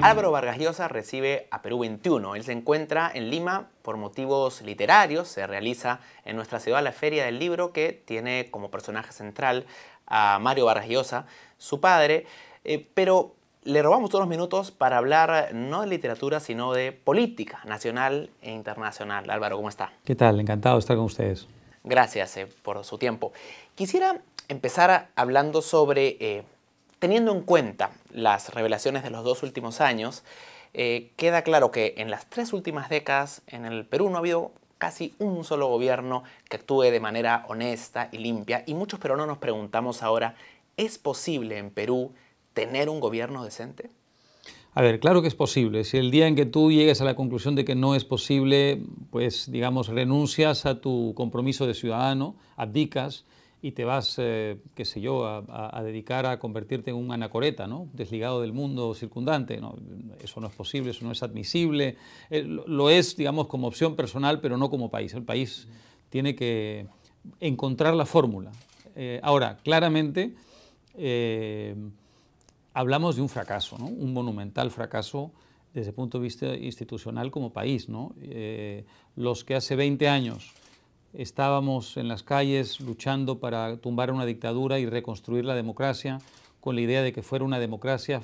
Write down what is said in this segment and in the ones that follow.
Álvaro Vargas Llosa recibe a Perú 21. Él se encuentra en Lima por motivos literarios. Se realiza en nuestra ciudad la Feria del Libro, que tiene como personaje central a Mario Vargas Llosa, su padre. Pero le robamos todos los minutos para hablar no de literatura, sino de política nacional e internacional. Álvaro, ¿cómo está? ¿Qué tal? Encantado de estar con ustedes. Gracias por su tiempo. Quisiera empezar hablando sobre... Teniendo en cuenta las revelaciones de los 2 últimos años, queda claro que en las 3 últimas décadas en el Perú no ha habido casi un solo gobierno que actúe de manera honesta y limpia. Y muchos peruanos nos preguntamos ahora, ¿es posible en Perú tener un gobierno decente? A ver, claro que es posible. Si el día en que tú llegues a la conclusión de que no es posible, pues digamos, renuncias a tu compromiso de ciudadano, abdicas, y te vas, qué sé yo, a dedicar a convertirte en un anacoreta, ¿no? Desligado del mundo circundante. ¿No? Eso no es posible, eso no es admisible. Lo es, digamos, como opción personal, pero no como país. El país tiene que encontrar la fórmula. Ahora, claramente, hablamos de un fracaso, ¿no? Un monumental fracaso desde el punto de vista institucional como país, ¿no? Los que hace 20 años estábamos en las calles luchando para tumbar una dictadura y reconstruir la democracia con la idea de que fuera una democracia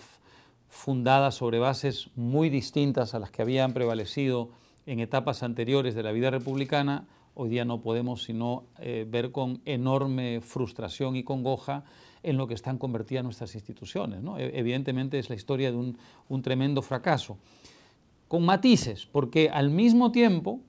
fundada sobre bases muy distintas a las que habían prevalecido en etapas anteriores de la vida republicana. Hoy día no podemos sino ver con enorme frustración y congoja en lo que están convertidas nuestras instituciones, ¿no? Evidentemente es la historia de un tremendo fracaso, con matices, porque al mismo tiempo,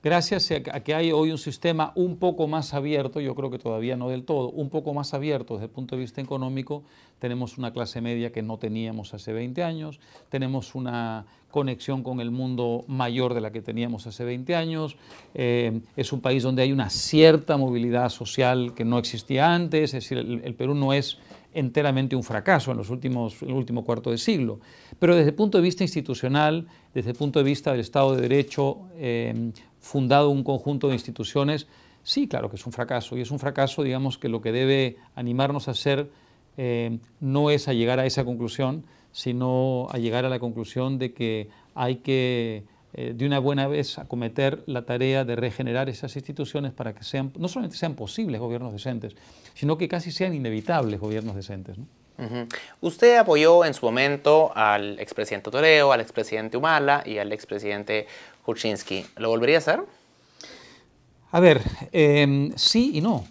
gracias a que hay hoy un sistema un poco más abierto, yo creo que todavía no del todo, un poco más abierto desde el punto de vista económico, tenemos una clase media que no teníamos hace 20 años, tenemos una conexión con el mundo mayor de la que teníamos hace 20 años, es un país donde hay una cierta movilidad social que no existía antes, es decir, el Perú no es enteramente un fracaso en el último cuarto de siglo, pero desde el punto de vista institucional, desde el punto de vista del Estado de Derecho, fundado un conjunto de instituciones, sí, claro que es un fracaso, y es un fracaso, digamos, que lo que debe animarnos a hacer no es a llegar a esa conclusión, sino a llegar a la conclusión de que hay que, de una buena vez, acometer la tarea de regenerar esas instituciones para que sean, no solamente sean posibles gobiernos decentes, sino que casi sean inevitables gobiernos decentes, ¿no? Usted apoyó en su momento al expresidente Toreo, al expresidente Humala y al expresidente Kuczynski. ¿Lo volvería a hacer? A ver, sí y no.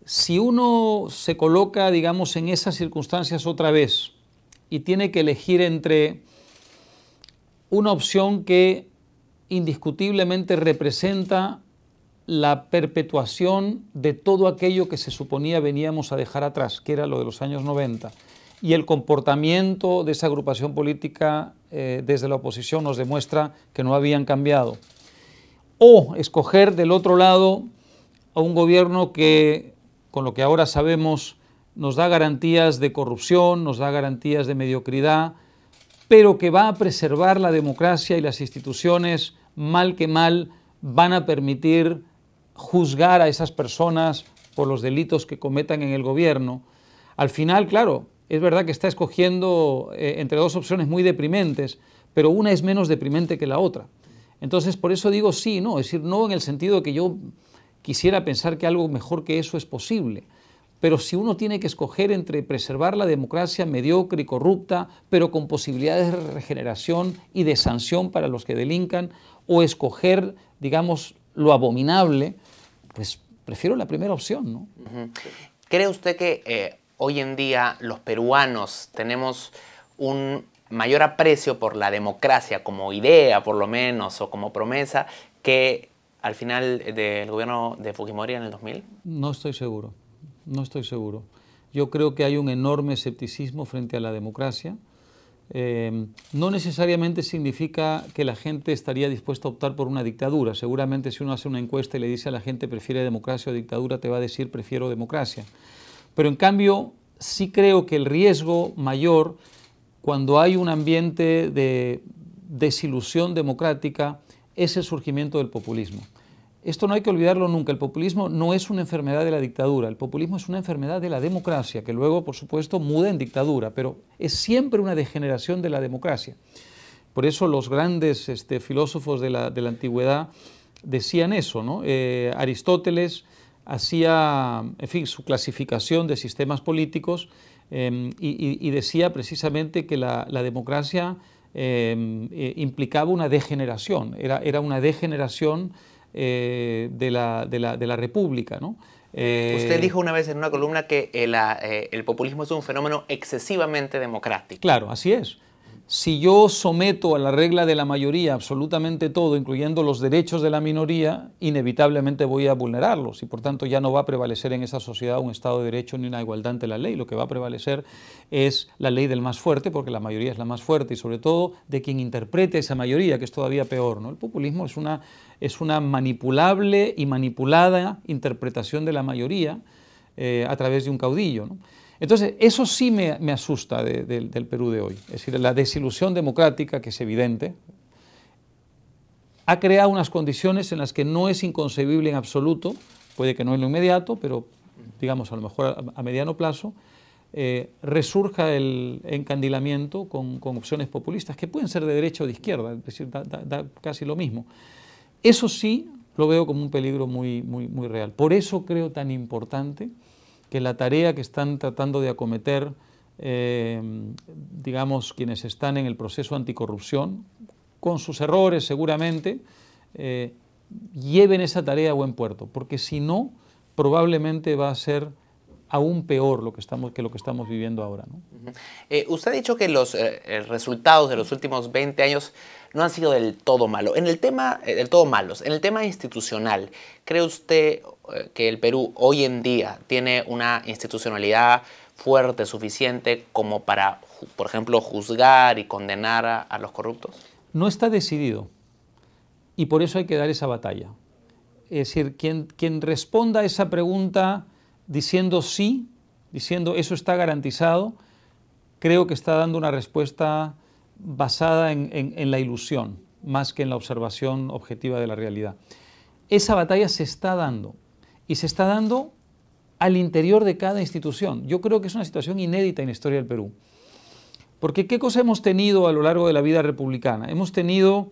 Si uno se coloca, digamos, en esas circunstancias otra vez y tiene que elegir entre una opción que indiscutiblemente representa la perpetuación de todo aquello que se suponía veníamos a dejar atrás, que era lo de los años 90, y el comportamiento de esa agrupación política desde la oposición nos demuestra que no habían cambiado, o escoger del otro lado a un gobierno que, con lo que ahora sabemos, nos da garantías de corrupción, nos da garantías de mediocridad, pero que va a preservar la democracia y las instituciones, mal que mal, van a permitir juzgar a esas personas por los delitos que cometan en el gobierno. Al final, claro, es verdad que está escogiendo entre 2 opciones muy deprimentes, pero una es menos deprimente que la otra. Entonces, por eso digo sí, no, es decir, no en el sentido de que yo quisiera pensar que algo mejor que eso es posible, pero si uno tiene que escoger entre preservar la democracia mediocre y corrupta, pero con posibilidades de regeneración y de sanción para los que delincan, o escoger, digamos, lo abominable, pues prefiero la primera opción, ¿no? ¿Cree usted que hoy en día los peruanos tenemos un mayor aprecio por la democracia como idea, por lo menos, o como promesa, que al final del gobierno de Fujimori en el 2000? No estoy seguro, no estoy seguro. Yo creo que hay un enorme escepticismo frente a la democracia. No necesariamente significa que la gente estaría dispuesta a optar por una dictadura. Seguramente si uno hace una encuesta y le dice a la gente prefiere democracia o dictadura, te va a decir prefiero democracia. Pero en cambio sí creo que el riesgo mayor cuando hay un ambiente de desilusión democrática es el surgimiento del populismo. esto no hay que olvidarlo nunca, el populismo no es una enfermedad de la dictadura, el populismo es una enfermedad de la democracia, que luego, por supuesto, muda en dictadura, pero es siempre una degeneración de la democracia. Por eso los grandes filósofos de la antigüedad decían eso, ¿no? Aristóteles hacía, en fin, su clasificación de sistemas políticos y decía precisamente que la democracia implicaba una degeneración, era una degeneración de la república, ¿no? Usted dijo una vez en una columna que el populismo es un fenómeno excesivamente democrático. Claro, así es. Si yo someto a la regla de la mayoría absolutamente todo, incluyendo los derechos de la minoría, inevitablemente voy a vulnerarlos y por tanto ya no va a prevalecer en esa sociedad un Estado de Derecho ni una igualdad ante la ley. Lo que va a prevalecer es la ley del más fuerte, porque la mayoría es la más fuerte y sobre todo de quien interprete esa mayoría, que es todavía peor, ¿no? El populismo es una manipulable y manipulada interpretación de la mayoría a través de un caudillo, ¿no? Entonces, eso sí me asusta del Perú de hoy. Es decir, la desilusión democrática, que es evidente, ha creado unas condiciones en las que no es inconcebible en absoluto, puede que no en lo inmediato, pero digamos a lo mejor a mediano plazo, resurja el encandilamiento con opciones populistas, que pueden ser de derecha o de izquierda, es decir, da casi lo mismo. Eso sí lo veo como un peligro muy real. Por eso creo tan importante que la tarea que están tratando de acometer, digamos, quienes están en el proceso anticorrupción, con sus errores seguramente, lleven esa tarea a buen puerto, porque si no, probablemente va a ser aún peor lo que estamos viviendo ahora, ¿no? Usted ha dicho que los resultados de los últimos 20 años no han sido del todo malos. Del todo malos. En el tema institucional, ¿cree usted que el Perú hoy en día tiene una institucionalidad fuerte, suficiente, como para, por ejemplo, juzgar y condenar a los corruptos? No está decidido y por eso hay que dar esa batalla. Es decir, quien responda a esa pregunta diciendo sí, diciendo eso está garantizado, creo que está dando una respuesta basada en la ilusión, más que en la observación objetiva de la realidad. Esa batalla se está dando, y se está dando al interior de cada institución. Yo creo que es una situación inédita en la historia del Perú. Porque ¿qué cosa hemos tenido a lo largo de la vida republicana? Hemos tenido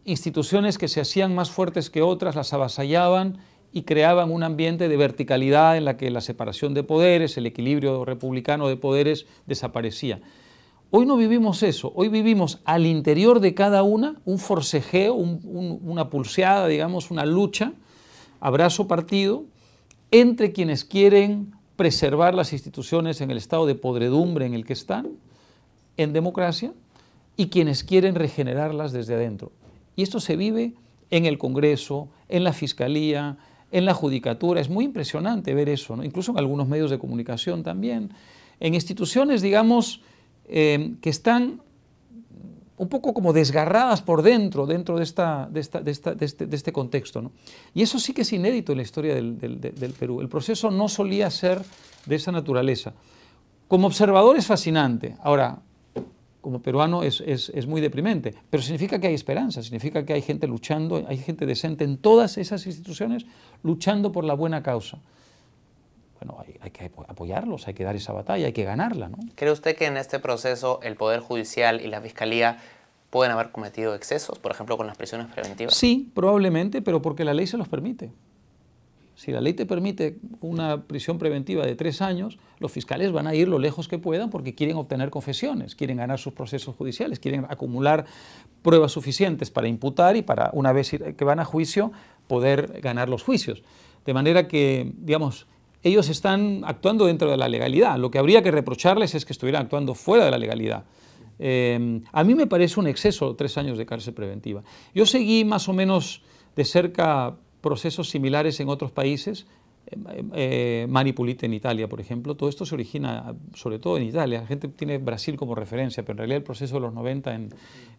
instituciones que se hacían más fuertes que otras, las avasallaban y creaban un ambiente de verticalidad en la que la separación de poderes, el equilibrio republicano de poderes desaparecía. Hoy no vivimos eso, hoy vivimos al interior de cada una un forcejeo, una pulseada, digamos, una lucha, a brazo partido, entre quienes quieren preservar las instituciones en el estado de podredumbre en el que están, en democracia, y quienes quieren regenerarlas desde adentro. Y esto se vive en el Congreso, en la Fiscalía, en la Judicatura. Es muy impresionante ver eso, ¿no? Incluso en algunos medios de comunicación también, en instituciones, digamos, que están un poco como desgarradas por dentro de este contexto, ¿no? Y eso sí que es inédito en la historia del Perú. El proceso no solía ser de esa naturaleza. Como observador es fascinante. Ahora, como peruano es muy deprimente, pero significa que hay esperanza, significa que hay gente luchando, hay gente decente en todas esas instituciones luchando por la buena causa. Bueno, hay que apoyarlos, hay que dar esa batalla, hay que ganarla, ¿no? ¿Cree usted que en este proceso el Poder Judicial y la Fiscalía pueden haber cometido excesos, por ejemplo, con las prisiones preventivas? Sí, probablemente, pero porque la ley se los permite. Si la ley te permite una prisión preventiva de 3 años, los fiscales van a ir lo lejos que puedan porque quieren obtener confesiones, quieren ganar sus procesos judiciales, quieren acumular pruebas suficientes para imputar y para, una vez que van a juicio, poder ganar los juicios. De manera que, digamos, ellos están actuando dentro de la legalidad. Lo que habría que reprocharles es que estuvieran actuando fuera de la legalidad. A mí me parece un exceso 3 años de cárcel preventiva. Yo seguí más o menos de cerca procesos similares en otros países, Manipolite en Italia, por ejemplo. Todo esto se origina sobre todo en Italia. La gente tiene Brasil como referencia, pero en realidad el proceso de los 90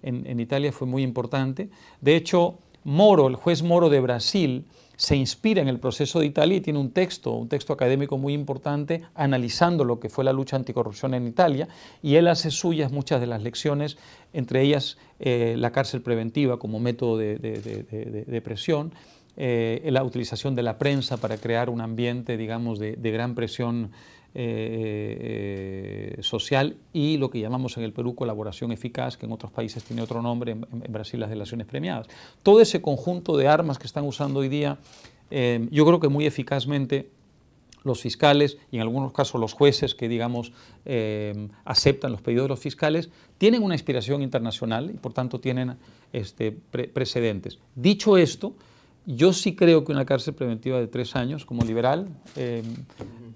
en Italia fue muy importante. De hecho, Moro, el juez Moro de Brasil, se inspira en el proceso de Italia y tiene un texto académico muy importante analizando lo que fue la lucha anticorrupción en Italia, y él hace suyas muchas de las lecciones, entre ellas la cárcel preventiva como método de presión, la utilización de la prensa para crear un ambiente, digamos, de gran presión social y lo que llamamos en el Perú colaboración eficaz, que en otros países tiene otro nombre, en Brasil las delaciones premiadas. Todo ese conjunto de armas que están usando hoy día, yo creo que muy eficazmente los fiscales y en algunos casos los jueces que, digamos, aceptan los pedidos de los fiscales, tienen una inspiración internacional y por tanto tienen precedentes. Dicho esto, yo sí creo que una cárcel preventiva de 3 años como liberal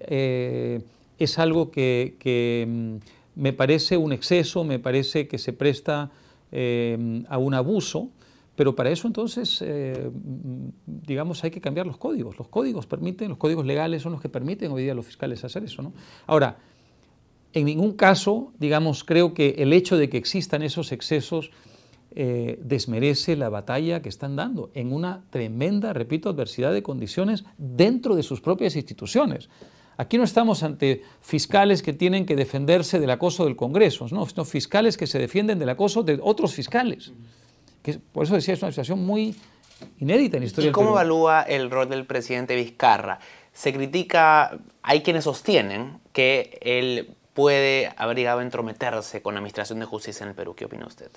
es algo que me parece un exceso, me parece que se presta a un abuso, pero para eso entonces, digamos, hay que cambiar los códigos. Los códigos permiten, los códigos legales son los que permiten hoy día a los fiscales hacer eso, ¿no? Ahora, en ningún caso, digamos, creo que el hecho de que existan esos excesos desmerece la batalla que están dando en una tremenda, repito, adversidad de condiciones dentro de sus propias instituciones. Aquí no estamos ante fiscales que tienen que defenderse del acoso del Congreso, no, sino fiscales que se defienden del acoso de otros fiscales. Por eso decía, es una situación muy inédita en la historia del Perú. ¿Y cómo evalúa el rol del presidente Vizcarra? Se critica, hay quienes sostienen que él puede haber llegado a entrometerse con la administración de justicia en el Perú. ¿Qué opina usted?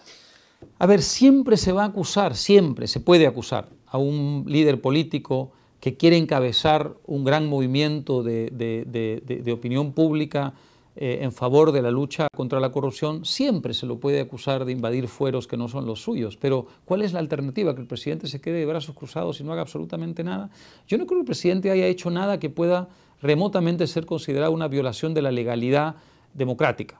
A ver, siempre se va a acusar, siempre se puede acusar a un líder político que quiere encabezar un gran movimiento de opinión pública en favor de la lucha contra la corrupción, siempre se lo puede acusar de invadir fueros que no son los suyos. Pero, ¿cuál es la alternativa? ¿Que el presidente se quede de brazos cruzados y no haga absolutamente nada? Yo no creo que el presidente haya hecho nada que pueda remotamente ser considerado una violación de la legalidad democrática.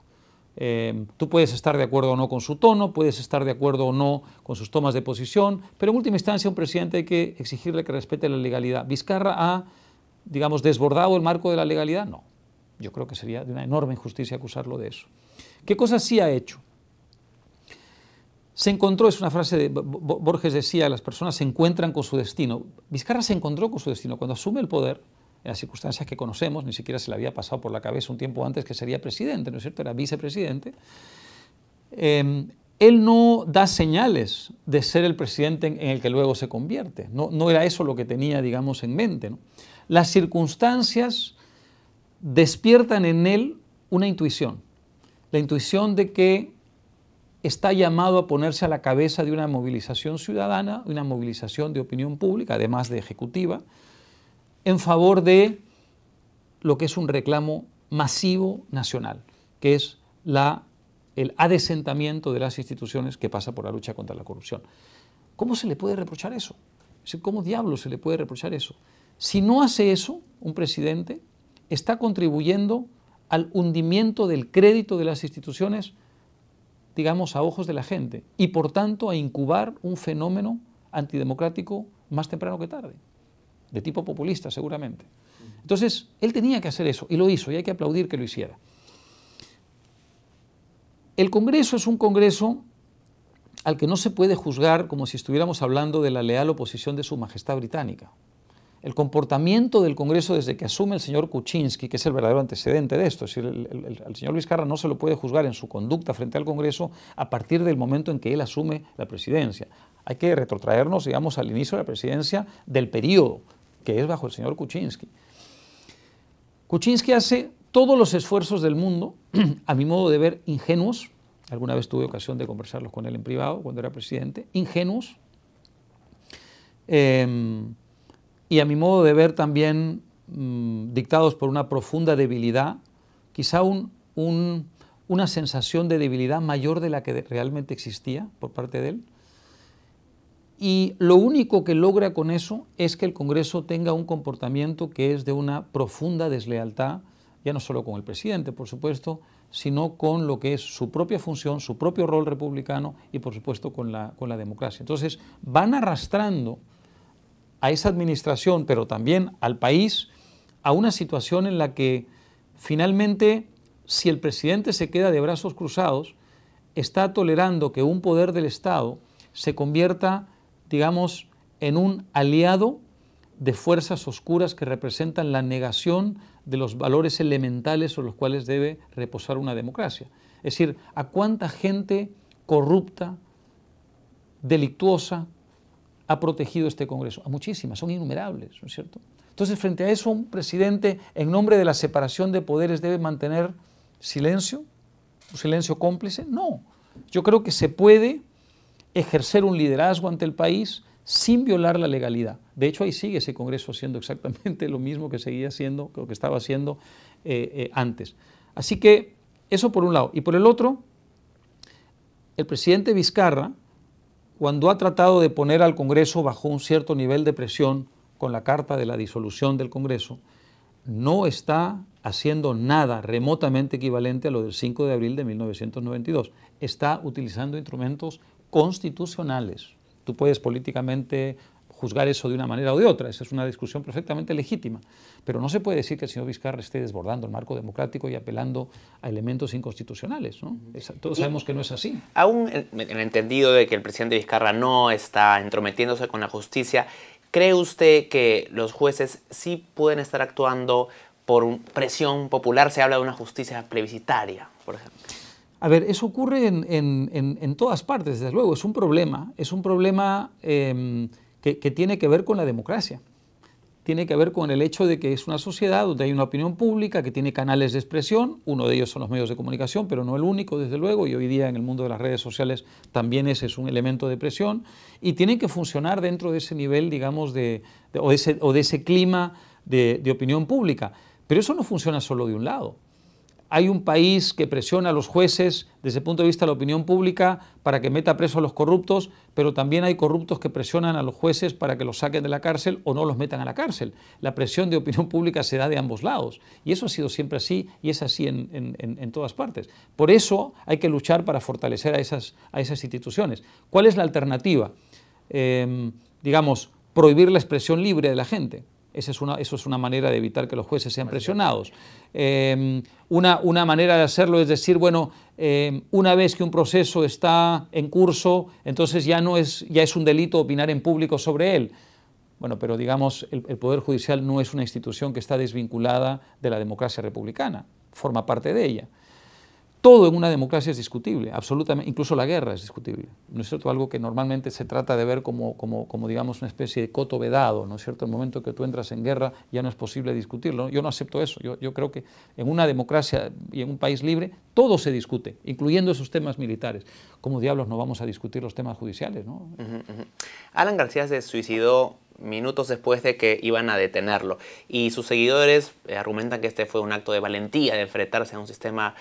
Tú puedes estar de acuerdo o no con su tono, puedes estar de acuerdo o no con sus tomas de posición, pero en última instancia a un presidente hay que exigirle que respete la legalidad. ¿Vizcarra ha, digamos, desbordado el marco de la legalidad? No. Yo creo que sería de una enorme injusticia acusarlo de eso. ¿Qué cosas sí ha hecho? Se encontró, es una frase de Borges decía, las personas se encuentran con su destino. Vizcarra se encontró con su destino. Cuando asume el poder, en las circunstancias que conocemos, ni siquiera se le había pasado por la cabeza un tiempo antes que sería presidente, ¿no es cierto? Era vicepresidente. Él no da señales de ser el presidente en el que luego se convierte. No era eso lo que tenía, digamos, en mente, ¿no? Las circunstancias despiertan en él una intuición, la intuición de que está llamado a ponerse a la cabeza de una movilización ciudadana, una movilización de opinión pública, además de ejecutiva, en favor de lo que es un reclamo masivo nacional, que es el adesentamiento de las instituciones que pasa por la lucha contra la corrupción. ¿Cómo se le puede reprochar eso? ¿Cómo diablos se le puede reprochar eso? Si no hace eso, un presidente está contribuyendo al hundimiento del crédito de las instituciones, digamos, a ojos de la gente, y por tanto a incubar un fenómeno antidemocrático más temprano que tarde, de tipo populista seguramente. Entonces, él tenía que hacer eso, y lo hizo, y hay que aplaudir que lo hiciera. El Congreso es un Congreso al que no se puede juzgar como si estuviéramos hablando de la leal oposición de Su Majestad Británica. El comportamiento del Congreso desde que asume el señor Kuczynski, que es el verdadero antecedente de esto, es decir, al señor Vizcarra no se lo puede juzgar en su conducta frente al Congreso a partir del momento en que él asume la presidencia. Hay que retrotraernos, digamos, al inicio de la presidencia del periodo, que es bajo el señor Kuczynski. Kuczynski hace todos los esfuerzos del mundo, a mi modo de ver, ingenuos. Alguna vez tuve ocasión de conversarlos con él en privado cuando era presidente, ingenuos. Y a mi modo de ver también dictados por una profunda debilidad, quizá una sensación de debilidad mayor de la que realmente existía por parte de él. Y lo único que logra con eso es que el Congreso tenga un comportamiento que es de una profunda deslealtad, ya no solo con el presidente, por supuesto, sino con lo que es su propia función, su propio rol republicano y, por supuesto, con la democracia. Entonces, van arrastrando a esa administración, pero también al país, a una situación en la que finalmente, si el presidente se queda de brazos cruzados, está tolerando que un poder del Estado se convierta, digamos, en un aliado de fuerzas oscuras que representan la negación de los valores elementales sobre los cuales debe reposar una democracia. Es decir, a cuánta gente corrupta, delictuosa, ha protegido este Congreso? A muchísimas, son innumerables, ¿no es cierto? Entonces, frente a eso, un presidente, en nombre de la separación de poderes, debe mantener silencio, un silencio cómplice. No, yo creo que se puede ejercer un liderazgo ante el país sin violar la legalidad. De hecho, ahí sigue ese Congreso haciendo exactamente lo mismo que seguía haciendo, lo que estaba haciendo antes. Así que eso por un lado. Y por el otro, el presidente Vizcarra, cuando ha tratado de poner al Congreso bajo un cierto nivel de presión con la carta de la disolución del Congreso, no está haciendo nada remotamente equivalente a lo del 5 de abril de 1992. Está utilizando instrumentos constitucionales. Tú puedes políticamente juzgar eso de una manera o de otra, esa es una discusión perfectamente legítima, pero no se puede decir que el señor Vizcarra esté desbordando el marco democrático y apelando a elementos inconstitucionales, ¿no? Todos sabemos que no es así. Aún en el entendido de que el presidente Vizcarra no está entrometiéndose con la justicia, ¿cree usted que los jueces sí pueden estar actuando por presión popular? Se habla de una justicia plebiscitaria, por ejemplo. A ver, eso ocurre en todas partes, desde luego, es un problema que tiene que ver con la democracia. Tiene que ver con el hecho de que es una sociedad donde hay una opinión pública que tiene canales de expresión, uno de ellos son los medios de comunicación, pero no el único, desde luego, y hoy día en el mundo de las redes sociales también ese es un elemento de presión, y tienen que funcionar dentro de ese nivel, digamos, o de ese clima de opinión pública. Pero eso no funciona solo de un lado. Hay un país que presiona a los jueces desde el punto de vista de la opinión pública para que meta preso a los corruptos, pero también hay corruptos que presionan a los jueces para que los saquen de la cárcel o no los metan a la cárcel. La presión de opinión pública se da de ambos lados y eso ha sido siempre así y es así en todas partes. Por eso hay que luchar para fortalecer a esas instituciones. ¿Cuál es la alternativa? Digamos, prohibir la expresión libre de la gente. Eso es una manera de evitar que los jueces sean presionados. Una manera de hacerlo es decir, bueno, una vez que un proceso está en curso, entonces ya es un delito opinar en público sobre él. Bueno, pero digamos, el Poder Judicial no es una institución que está desvinculada de la democracia republicana, forma parte de ella. Todo en una democracia es discutible, absolutamente, incluso la guerra es discutible, ¿no es cierto? Algo que normalmente se trata de ver como digamos, una especie de coto vedado, ¿no es cierto? El momento que tú entras en guerra ya no es posible discutirlo. Yo no acepto eso, yo creo que en una democracia y en un país libre todo se discute, incluyendo esos temas militares. ¿Cómo diablos no vamos a discutir los temas judiciales, no? Alan García se suicidó minutos después de que iban a detenerlo y sus seguidores argumentan que este fue un acto de valentía, de enfrentarse a un sistema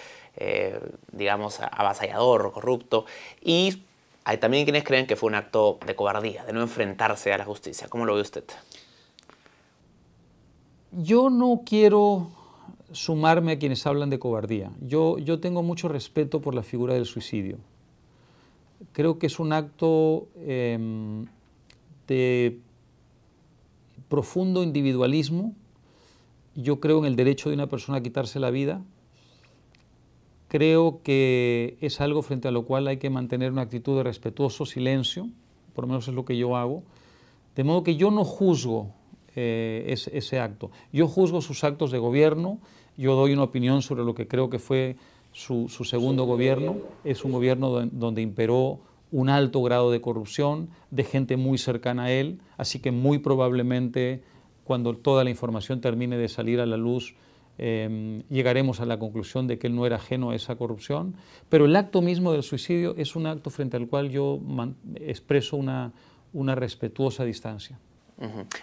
digamos, avasallador, corrupto, y hay también quienes creen que fue un acto de cobardía, de no enfrentarse a la justicia. ¿Cómo lo ve usted? Yo no quiero sumarme a quienes hablan de cobardía. Yo tengo mucho respeto por la figura del suicidio. Creo que es un acto de profundo individualismo. Yo creo en el derecho de una persona a quitarse la vida. Creo que es algo frente a lo cual hay que mantener una actitud de respetuoso silencio, por lo menos es lo que yo hago, de modo que yo no juzgo ese acto. Yo juzgo sus actos de gobierno, yo doy una opinión sobre lo que creo que fue su segundo gobierno. Es un gobierno donde imperó un alto grado de corrupción, de gente muy cercana a él, así que muy probablemente cuando toda la información termine de salir a la luz, llegaremos a la conclusión de que él no era ajeno a esa corrupción, pero el acto mismo del suicidio es un acto frente al cual yo expreso una respetuosa distancia.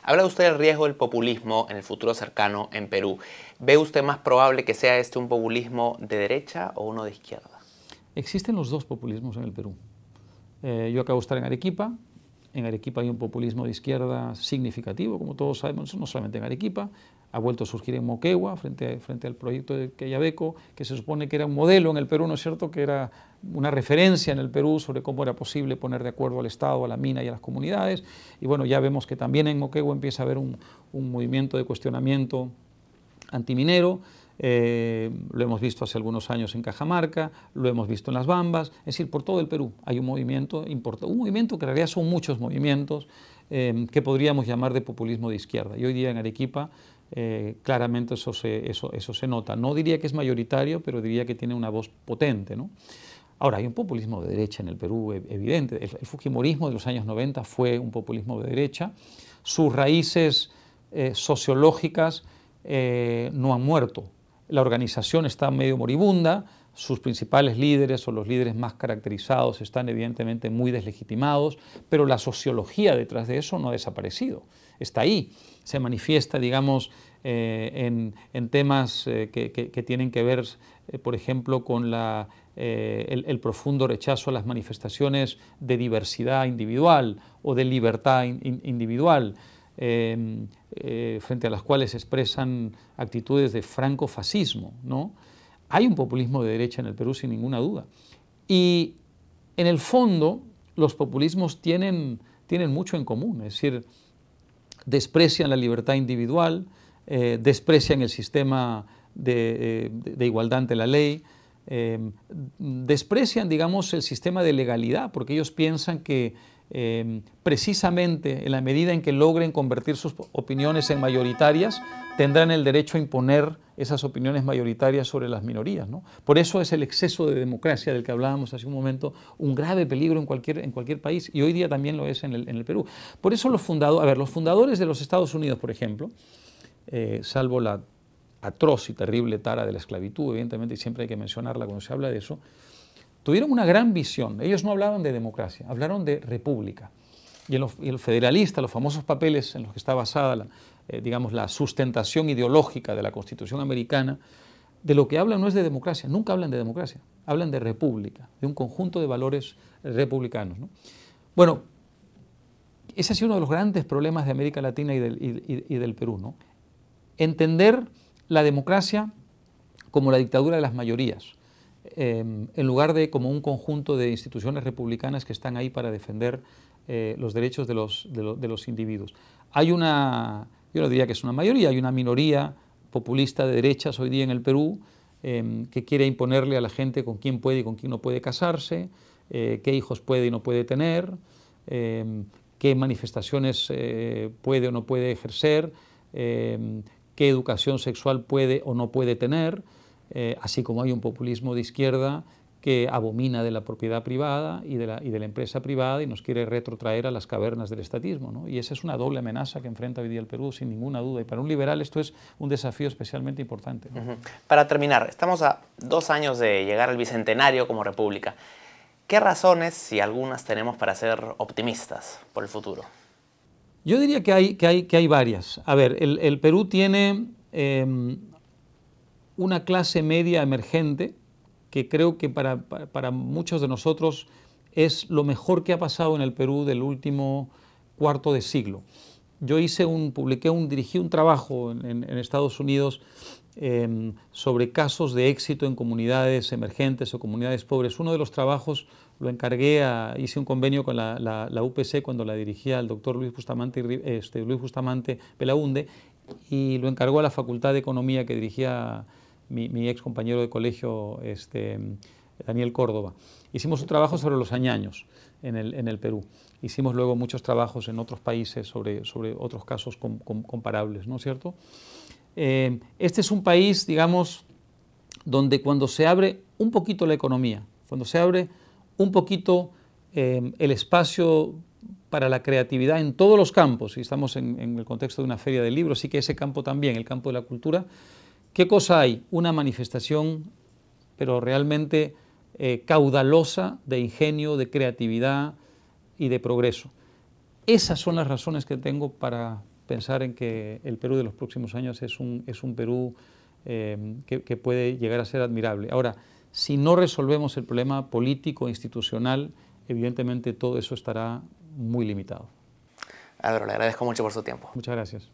Habla usted del riesgo del populismo en el futuro cercano en Perú. ¿Ve usted más probable que sea un populismo de derecha o uno de izquierda? Existen los dos populismos en el Perú. Yo acabo de estar en Arequipa. En Arequipa hay un populismo de izquierda significativo, como todos sabemos, no solamente en Arequipa, ha vuelto a surgir en Moquegua, frente al proyecto de Quellaveco, que se supone que era un modelo en el Perú, ¿no es cierto?, que era una referencia en el Perú sobre cómo era posible poner de acuerdo al Estado, a la mina y a las comunidades. Y bueno, ya vemos que también en Moquegua empieza a haber un movimiento de cuestionamiento antiminero. Lo hemos visto hace algunos años en Cajamarca, lo hemos visto en Las Bambas, es decir, por todo el Perú hay un movimiento importante, un movimiento que en realidad son muchos movimientos que podríamos llamar de populismo de izquierda. Y hoy día en Arequipa claramente eso se nota. No diría que es mayoritario, pero diría que tiene una voz potente, ¿no? Ahora, hay un populismo de derecha en el Perú evidente. El fujimorismo de los años 90 fue un populismo de derecha. Sus raíces sociológicas no han muerto. La organización está medio moribunda, sus principales líderes o los líderes más caracterizados están evidentemente muy deslegitimados, pero la sociología detrás de eso no ha desaparecido. Está ahí, se manifiesta, digamos, en temas que tienen que ver, por ejemplo, con el profundo rechazo a las manifestaciones de diversidad individual o de libertad individual, frente a las cuales se expresan actitudes de francofascismo, ¿no? Hay un populismo de derecha en el Perú sin ninguna duda. Y en el fondo los populismos tienen mucho en común, es decir, desprecian la libertad individual, desprecian el sistema de igualdad ante la ley, desprecian, digamos, el sistema de legalidad, porque ellos piensan que precisamente en la medida en que logren convertir sus opiniones en mayoritarias, tendrán el derecho a imponer esas opiniones mayoritarias sobre las minorías, ¿no? Por eso es el exceso de democracia del que hablábamos hace un momento un grave peligro en cualquier país, y hoy día también lo es en el Perú. Por eso los fundadores de los Estados Unidos, por ejemplo, salvo la atroz y terrible tara de la esclavitud, evidentemente, y siempre hay que mencionarla cuando se habla de eso, tuvieron una gran visión. Ellos no hablaban de democracia, hablaron de república. Y el federalista, los famosos papeles en los que está basada digamos, la sustentación ideológica de la Constitución americana, de lo que hablan no es de democracia, nunca hablan de democracia, hablan de república, de un conjunto de valores republicanos, ¿no? Bueno, ese ha sido uno de los grandes problemas de América Latina y del Perú, ¿no? Entender la democracia como la dictadura de las mayorías, en lugar de como un conjunto de instituciones republicanas que están ahí para defender los derechos de los individuos. Yo no diría que es una mayoría, hay una minoría populista de derechas hoy día en el Perú que quiere imponerle a la gente con quién puede y con quién no puede casarse, qué hijos puede y no puede tener, qué manifestaciones puede o no puede ejercer, qué educación sexual puede o no puede tener, así como hay un populismo de izquierda que abomina de la propiedad privada y de la empresa privada y nos quiere retrotraer a las cavernas del estatismo, ¿no? Y esa es una doble amenaza que enfrenta hoy día el Perú, sin ninguna duda. Y para un liberal esto es un desafío especialmente importante, ¿no? Para terminar, estamos a 2 años de llegar al bicentenario como república. ¿Qué razones, si algunas, tenemos para ser optimistas por el futuro? Yo diría que hay varias. A ver, el Perú tiene una clase media emergente que creo que para muchos de nosotros es lo mejor que ha pasado en el Perú del último cuarto de siglo. Yo dirigí un trabajo en Estados Unidos sobre casos de éxito en comunidades emergentes o comunidades pobres. Uno de los trabajos lo encargué, hice un convenio con la UPC cuando la dirigía el doctor Luis Bustamante Belaunde, y lo encargó a la Facultad de Economía que dirigía mi ex compañero de colegio, Daniel Córdoba. Hicimos un trabajo sobre los añaños en el Perú. Hicimos luego muchos trabajos en otros países sobre otros casos comparables, ¿no es cierto? Este es un país, digamos, donde cuando se abre un poquito la economía, cuando se abre un poquito el espacio para la creatividad en todos los campos, y estamos en el contexto de una feria de libros, sí que ese campo también, el campo de la cultura, ¿qué cosa hay? Una manifestación, pero realmente caudalosa de ingenio, de creatividad y de progreso. Esas son las razones que tengo para pensar en que el Perú de los próximos años es un Perú que puede llegar a ser admirable. Ahora, si no resolvemos el problema político e institucional, evidentemente todo eso estará muy limitado. Álvaro, le agradezco mucho por su tiempo. Muchas gracias.